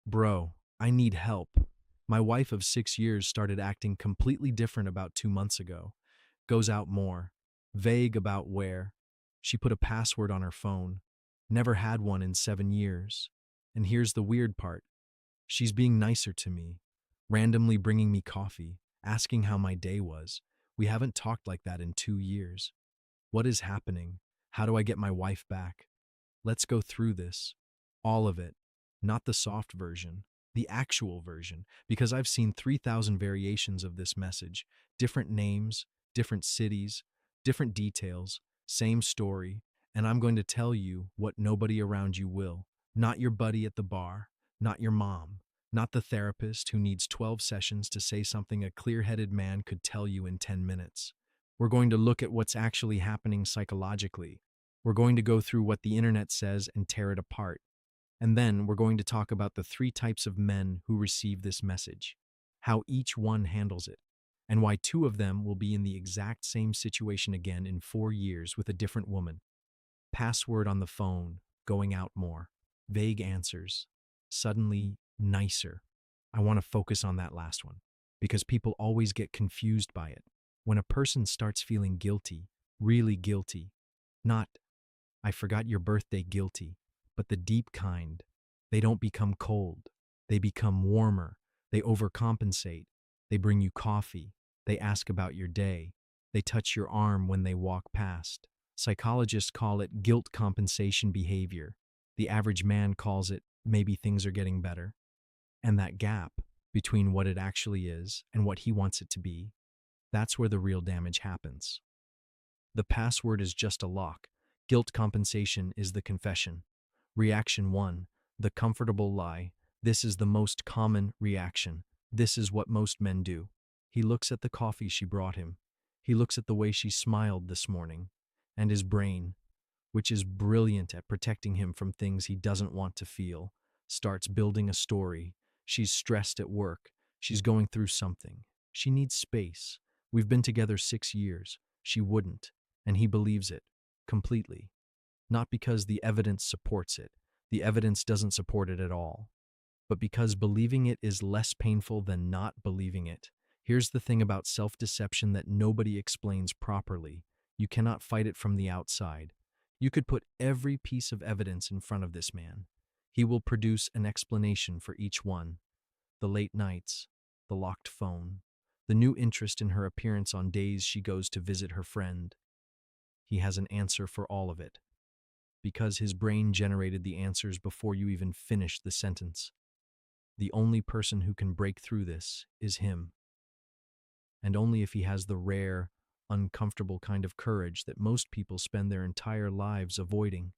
Bro, I need help. My wife of 6 years started acting completely different about 2 months ago. Goes out more. Vague about where. She put a password on her phone. Never had one in 7 years. And here's the weird part. She's being nicer to me. Randomly bringing me coffee. Asking how my day was. We haven't talked like that in 2 years. What is happening? How do I get my wife back? Let's go through this. All of it. Not the soft version, the actual version, because I've seen 3,000 variations of this message. Different names, different cities, different details, same story, and I'm going to tell you what nobody around you will. Not your buddy at the bar, not your mom, not the therapist who needs 12 sessions to say something a clear-headed man could tell you in 10 minutes. We're going to look at what's actually happening psychologically. We're going to go through what the internet says and tear it apart. And then we're going to talk about the three types of men who receive this message, how each one handles it, and why two of them will be in the exact same situation again in 4 years with a different woman. Password on the phone, going out more, vague answers, suddenly nicer. I want to focus on that last one because people always get confused by it. When a person starts feeling guilty, really guilty, not, I forgot your birthday guilty, but the deep kind. They don't become cold. They become warmer. They overcompensate. They bring you coffee. They ask about your day. They touch your arm when they walk past. Psychologists call it guilt compensation behavior. The average man calls it maybe things are getting better. And that gap between what it actually is and what he wants it to be, that's where the real damage happens. The password is just a lock. Guilt compensation is the confession. Reaction 1, the comfortable lie. This is the most common reaction. This is what most men do. He looks at the coffee she brought him. He looks at the way she smiled this morning. And his brain, which is brilliant at protecting him from things he doesn't want to feel, starts building a story. She's stressed at work. She's going through something. She needs space. We've been together 6 years. She wouldn't. And he believes it. Completely. Not because the evidence supports it. The evidence doesn't support it at all. But because believing it is less painful than not believing it. Here's the thing about self-deception that nobody explains properly. You cannot fight it from the outside. You could put every piece of evidence in front of this man. He will produce an explanation for each one. The late nights, the locked phone, the new interest in her appearance on days she goes to visit her friend. He has an answer for all of it. Because his brain generated the answers before you even finished the sentence. The only person who can break through this is him. And only if he has the rare, uncomfortable kind of courage that most people spend their entire lives avoiding.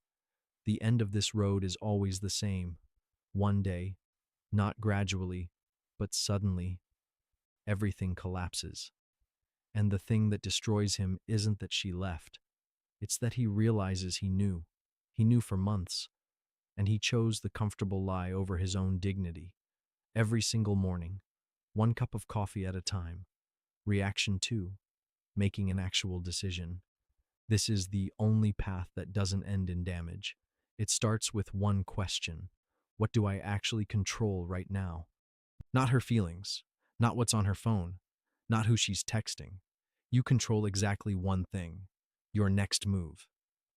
The end of this road is always the same. One day, not gradually, but suddenly, everything collapses. And the thing that destroys him isn't that she left. It's that he realizes he knew. He knew for months, and he chose the comfortable lie over his own dignity. Every single morning, one cup of coffee at a time. Reaction 2, making an actual decision. This is the only path that doesn't end in damage. It starts with one question. What do I actually control right now? Not her feelings, not what's on her phone, not who she's texting. You control exactly one thing, your next move.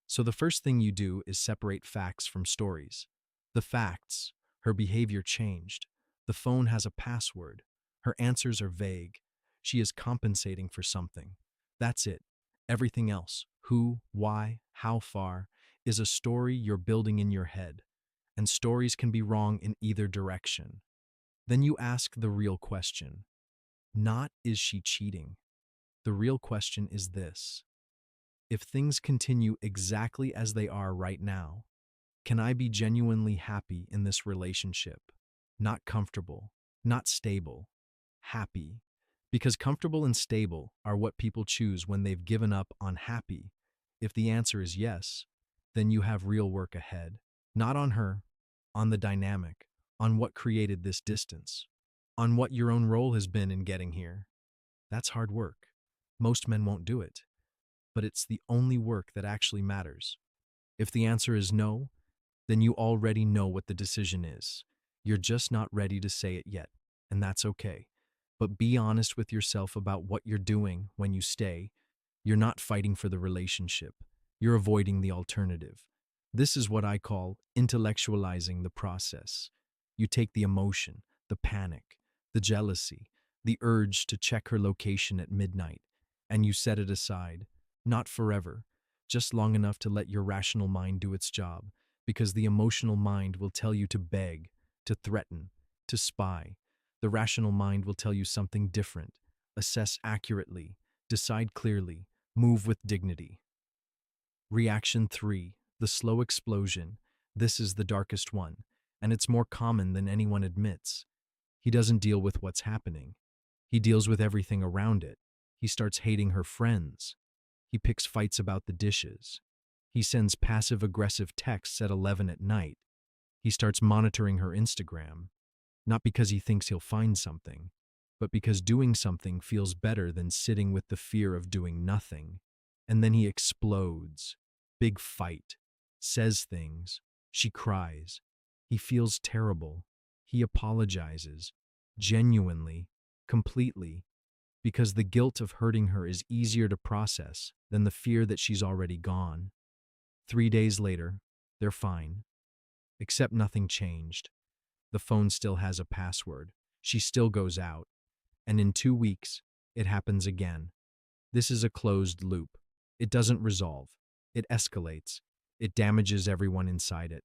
So the first thing you do is separate facts from stories. The facts, her behavior changed. The phone has a password. Her answers are vague. She is compensating for something. That's it. Everything else, who, why, how far, is a story you're building in your head. And stories can be wrong in either direction. Then you ask the real question. Not, is she cheating? The real question is this. If things continue exactly as they are right now, can I be genuinely happy in this relationship? Not comfortable, not stable, happy. Because comfortable and stable are what people choose when they've given up on happy. If the answer is yes, then you have real work ahead. Not on her, on the dynamic, on what created this distance, on what your own role has been in getting here. That's hard work. Most men won't do it. But it's the only work that actually matters. If the answer is no, then you already know what the decision is. You're just not ready to say it yet, and that's okay. But be honest with yourself about what you're doing when you stay. You're not fighting for the relationship, you're avoiding the alternative. This is what I call intellectualizing the process. You take the emotion, the panic, the jealousy, the urge to check her location at midnight, and you set it aside, not forever, just long enough to let your rational mind do its job, because the emotional mind will tell you to beg, to threaten, to spy. The rational mind will tell you something different. Assess accurately, decide clearly, move with dignity. Reaction 3, the slow explosion. This is the darkest one, and it's more common than anyone admits. He doesn't deal with what's happening. He deals with everything around it. He starts hating her friends. He picks fights about the dishes. He sends passive-aggressive texts at 11 at night. He starts monitoring her Instagram, not because he thinks he'll find something, but because doing something feels better than sitting with the fear of doing nothing. And then he explodes. Big fight. Says things. She cries. He feels terrible. He apologizes. Genuinely. Completely. Because the guilt of hurting her is easier to process than the fear that she's already gone. 3 days later, they're fine. Except nothing changed. The phone still has a password. She still goes out. And in 2 weeks, it happens again. This is a closed loop. It doesn't resolve. It escalates. It damages everyone inside it.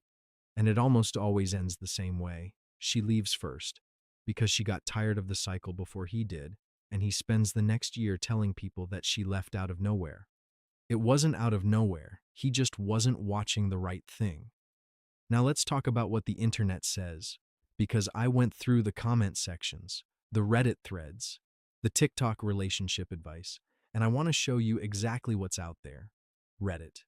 And it almost always ends the same way. She leaves first, because she got tired of the cycle before he did, and he spends the next year telling people that she left out of nowhere. It wasn't out of nowhere. He just wasn't watching the right thing. Now let's talk about what the internet says, because I went through the comment sections, the Reddit threads, the TikTok relationship advice, and I want to show you exactly what's out there. Reddit.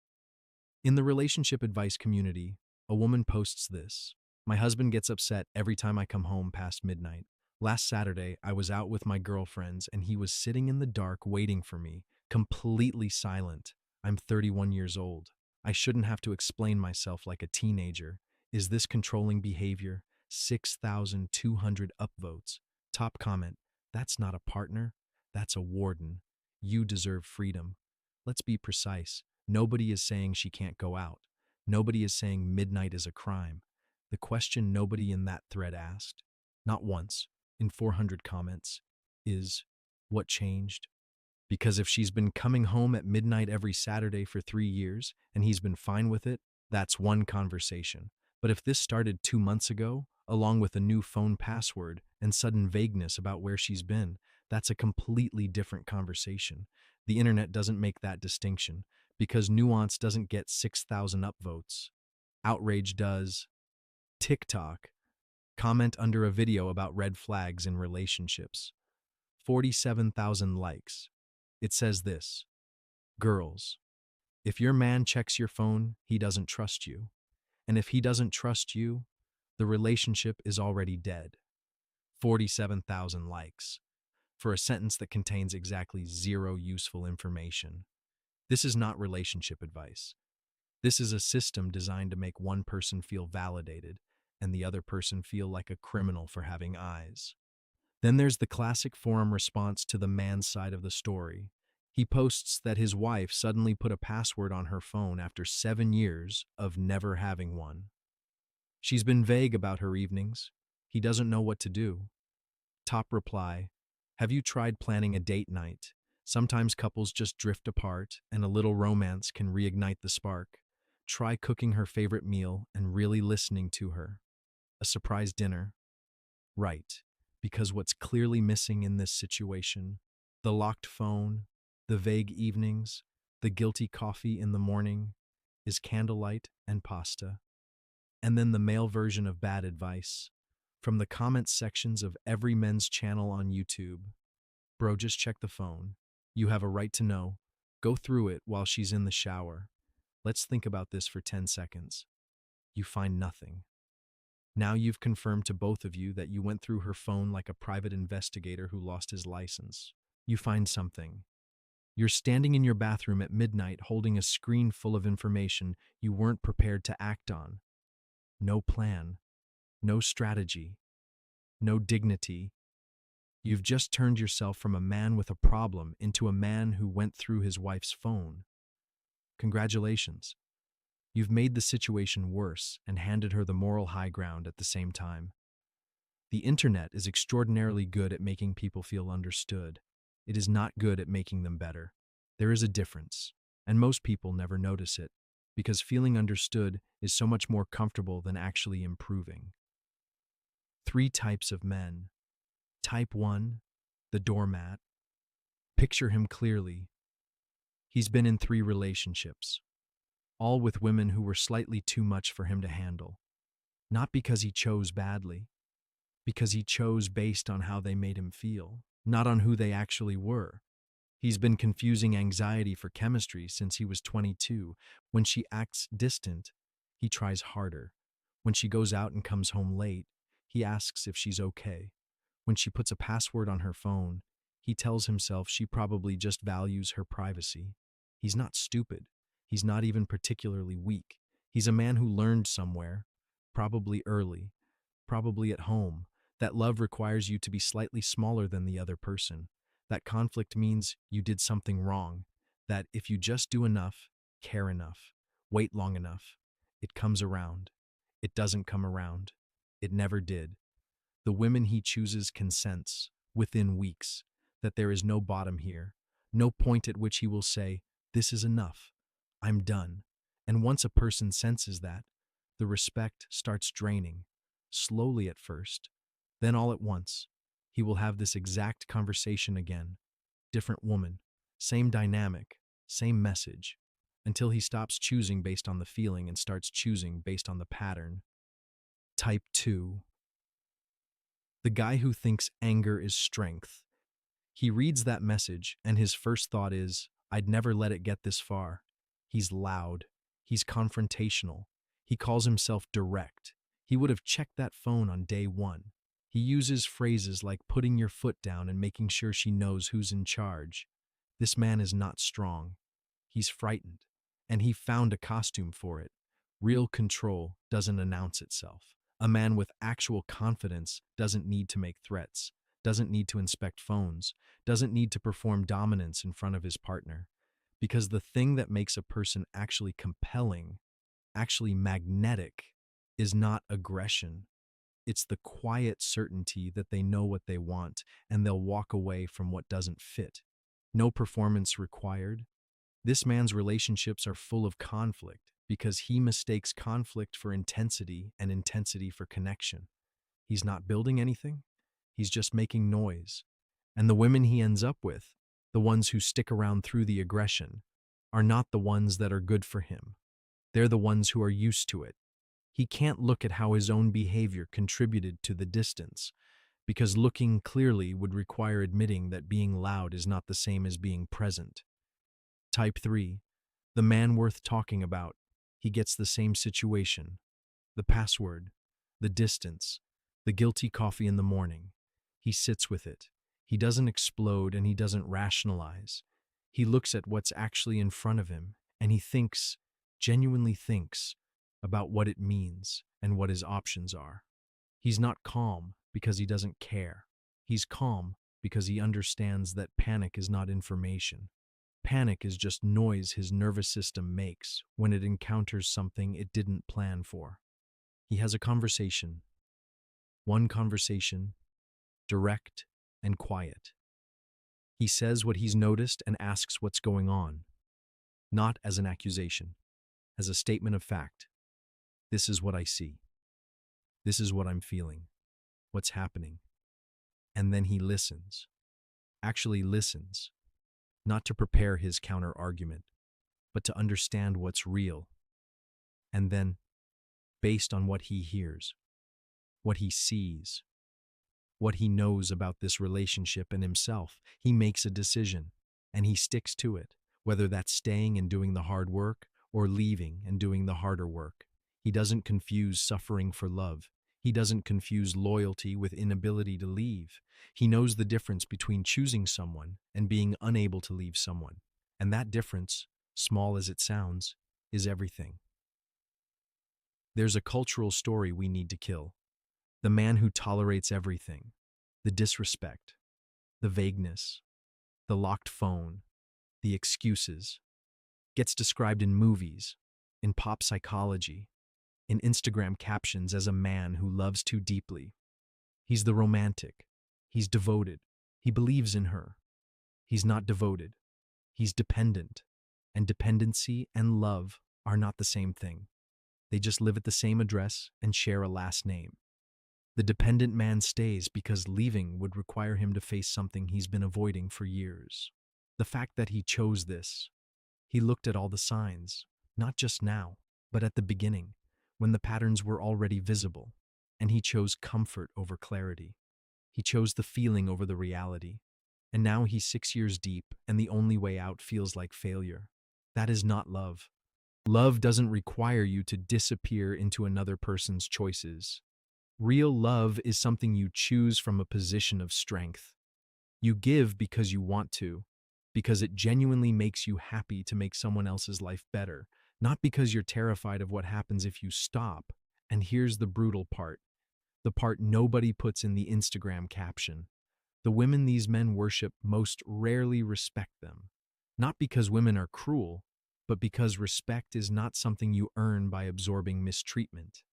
In the relationship advice community, a woman posts this. My husband gets upset every time I come home past midnight. Last Saturday, I was out with my girlfriends and he was sitting in the dark waiting for me, completely silent. I'm 31 years old. I shouldn't have to explain myself like a teenager. Is this controlling behavior? 6,200 upvotes. Top comment, that's not a partner, that's a warden. You deserve freedom. Let's be precise. Nobody is saying she can't go out. Nobody is saying midnight is a crime. The question nobody in that thread asked, not once, in 400 comments, is, what changed? Because if she's been coming home at midnight every Saturday for 3 years and he's been fine with it, that's one conversation. But if this started 2 months ago, along with a new phone password and sudden vagueness about where she's been, that's a completely different conversation. The internet doesn't make that distinction because nuance doesn't get 6,000 upvotes. Outrage does. TikTok. Comment under a video about red flags in relationships. 47,000 likes. It says this: girls, if your man checks your phone, he doesn't trust you. And if he doesn't trust you, the relationship is already dead. 47,000 likes for a sentence that contains exactly zero useful information. This is not relationship advice. This is a system designed to make one person feel validated and the other person feel like a criminal for having eyes. Then there's the classic forum response to the man's side of the story. He posts that his wife suddenly put a password on her phone after 7 years of never having one. She's been vague about her evenings. He doesn't know what to do. Top reply: have you tried planning a date night? Sometimes couples just drift apart, and a little romance can reignite the spark. Try cooking her favorite meal and really listening to her. A surprise dinner. Right, because what's clearly missing in this situation, the locked phone, the vague evenings, the guilty coffee in the morning, is candlelight and pasta. And then the male version of bad advice, from the comments sections of every men's channel on YouTube. Bro, just check the phone. You have a right to know. Go through it while she's in the shower. Let's think about this for 10 seconds. You find nothing. Now you've confirmed to both of you that you went through her phone like a private investigator who lost his license. You find something. You're standing in your bathroom at midnight holding a screen full of information you weren't prepared to act on. No plan. no strategy, no dignity. You've just turned yourself from a man with a problem into a man who went through his wife's phone. Congratulations. You've made the situation worse and handed her the moral high ground at the same time. The internet is extraordinarily good at making people feel understood. It is not good at making them better. There is a difference, and most people never notice it, because feeling understood is so much more comfortable than actually improving. 3 types of men. Type 1, the doormat. Picture him clearly. He's been in 3 relationships, all with women who were slightly too much for him to handle. Not because he chose badly, because he chose based on how they made him feel, not on who they actually were. He's been confusing anxiety for chemistry since he was 22. When she acts distant, he tries harder. When she goes out and comes home late, he asks if she's okay. When she puts a password on her phone, he tells himself she probably just values her privacy. He's not stupid. He's not even particularly weak. He's a man who learned somewhere, probably early, probably at home, that love requires you to be slightly smaller than the other person. That conflict means you did something wrong. That if you just do enough, care enough, wait long enough, it comes around. It doesn't come around. It never did. The women he chooses can sense, within weeks, that there is no bottom here, no point at which he will say, "This is enough. I'm done." And once a person senses that, the respect starts draining, slowly at first, then all at once. He will have this exact conversation again. Different woman, same dynamic, same message, until he stops choosing based on the feeling and starts choosing based on the pattern. Type 2. The guy who thinks anger is strength. He reads that message, and his first thought is, "I'd never let it get this far." He's loud. He's confrontational. He calls himself direct. He would have checked that phone on day 1. He uses phrases like putting your foot down and making sure she knows who's in charge. This man is not strong. He's frightened. And he found a costume for it. Real control doesn't announce itself. A man with actual confidence doesn't need to make threats, doesn't need to inspect phones, doesn't need to perform dominance in front of his partner. Because the thing that makes a person actually compelling, actually magnetic, is not aggression. It's the quiet certainty that they know what they want and they'll walk away from what doesn't fit. No performance required. This man's relationships are full of conflict because he mistakes conflict for intensity and intensity for connection. He's not building anything. He's just making noise. And the women he ends up with, the ones who stick around through the aggression, are not the ones that are good for him. They're the ones who are used to it. He can't look at how his own behavior contributed to the distance, because looking clearly would require admitting that being loud is not the same as being present. Type 3. The man worth talking about. He gets the same situation. The password, the distance, the guilty coffee in the morning. He sits with it. He doesn't explode and he doesn't rationalize. He looks at what's actually in front of him and he thinks, genuinely thinks, about what it means and what his options are. He's not calm because he doesn't care. He's calm because he understands that panic is not information. Panic is just noise his nervous system makes when it encounters something it didn't plan for. He has a conversation. One conversation, direct and quiet. He says what he's noticed and asks what's going on, not as an accusation, as a statement of fact. This is what I see. This is what I'm feeling. What's happening? And then he listens. Actually listens. Not to prepare his counter-argument, but to understand what's real. And then, based on what he hears, what he sees, what he knows about this relationship and himself, he makes a decision, and he sticks to it, whether that's staying and doing the hard work or leaving and doing the harder work. He doesn't confuse suffering for love. He doesn't confuse loyalty with inability to leave. He knows the difference between choosing someone and being unable to leave someone. And that difference, small as it sounds, is everything. There's a cultural story we need to kill. The man who tolerates everything, the disrespect, the vagueness, the locked phone, the excuses, gets described in movies, in pop psychology, in Instagram captions as a man who loves too deeply. He's the romantic. He's devoted. He believes in her. He's not devoted. He's dependent. And dependency and love are not the same thing. They just live at the same address and share a last name. The dependent man stays because leaving would require him to face something he's been avoiding for years. The fact that he chose this, he looked at all the signs, not just now, but at the beginning, when the patterns were already visible, and he chose comfort over clarity. He chose the feeling over the reality. And now he's 6 years deep, and the only way out feels like failure. That is not love. Love doesn't require you to disappear into another person's choices. Real love is something you choose from a position of strength. You give because you want to, because it genuinely makes you happy to make someone else's life better, not because you're terrified of what happens if you stop. And here's the brutal part, the part nobody puts in the Instagram caption. The women these men worship most rarely respect them. Not because women are cruel, but because respect is not something you earn by absorbing mistreatment.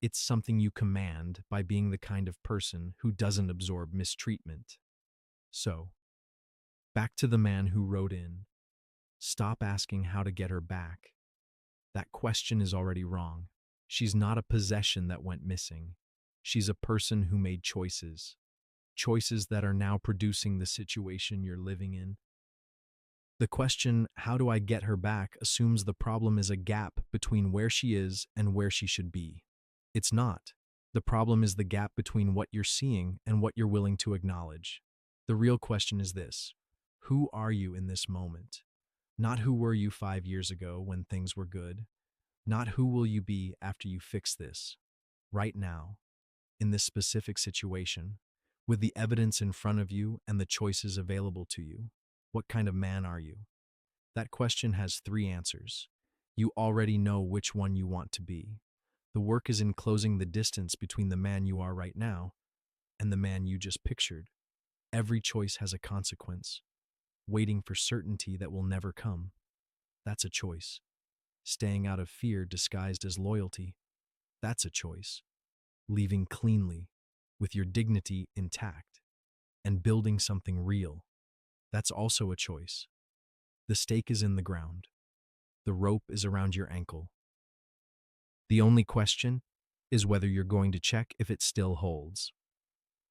It's something you command by being the kind of person who doesn't absorb mistreatment. So, back to the man who wrote in, stop asking how to get her back. That question is already wrong. She's not a possession that went missing. She's a person who made choices. Choices that are now producing the situation you're living in. The question, how do I get her back, assumes the problem is a gap between where she is and where she should be. It's not. The problem is the gap between what you're seeing and what you're willing to acknowledge. The real question is this: who are you in this moment? Not who were you 5 years ago when things were good. Not who will you be after you fix this. Right now, in this specific situation, with the evidence in front of you and the choices available to you, what kind of man are you? That question has 3 answers. You already know which one you want to be. The work is in closing the distance between the man you are right now and the man you just pictured. Every choice has a consequence. Waiting for certainty that will never come. That's a choice. Staying out of fear disguised as loyalty. That's a choice. Leaving cleanly, with your dignity intact, and building something real. That's also a choice. The stake is in the ground. The rope is around your ankle. The only question is whether you're going to check if it still holds.